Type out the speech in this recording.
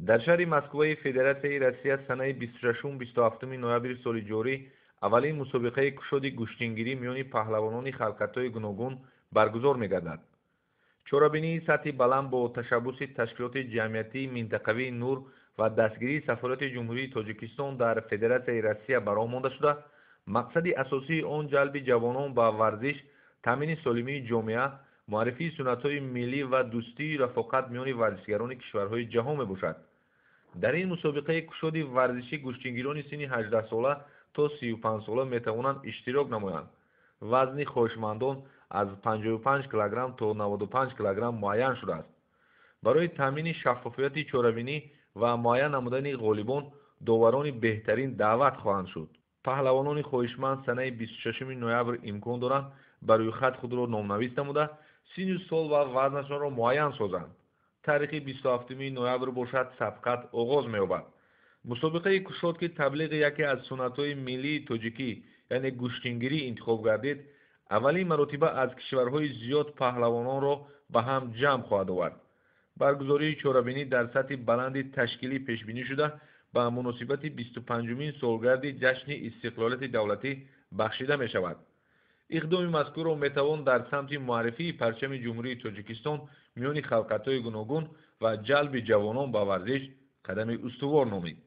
در شهر مسکوی فدراسیای روسیه سنه 26-27 نوامبر سال جاری اولین مسابقه کشتی گوشتنگیری میان پهلوانان خلقت‌های گوناگون برگزار می‌گردد. چورابینی سطحی بلند با تشبث تشکیلات جمعیتی منطقوی نور و دستگیری سفارت جمهوری تاجیکستان در فدراسیای روسیه برآمده شده. مقصد اساسی آن جلب جوانان به ورزش، تامین سالمی جامعه، معرفی سنت‌های ملی و دوستی رفاقت میان ورزشگران کشورهای جهان میباشد. در این مسابقه کشتی ورزشی گوشتنگیران سن 18 ساله تا 35 ساله میتوانند اشتراک نمایند. وزن خواهشمندان از 55 کیلوگرم تا 95 کیلوگرم معین شده است. برای تامین شفافیت چورابینی و معین نمودن غالبان، داوران بهترین دعوت خواهند شد. پهلوانان خواهشمند سنه 26 نوامبر امکان دارند برای خط خود را نامنویس نموده سن سال و وزنشان را معین سازند. تاریخ 27 نوامبر باشد سبقت آغاز می‌یابد. مسابقه کشاد که تبلیغ یکی از سنت‌های ملی تاجیکی یعنی گوشتنگیری انتخاب گردید، اولین مرتبه از کشورهای زیاد پهلوانان را به هم جمع خواهد آورد. برگزاری چورابینی در سطح بلند تشکیلی پیش بینی شده به مناسبت 25مین سالگرد جشن استقلالیت دولتی بخشیده می شود. اقدام مذکور را می توان در سمت معرفی پرچم جمهوری تاجیکستان میان خلقت‌های گوناگون و جلب جوانان به ورزش قدم استوار نامید.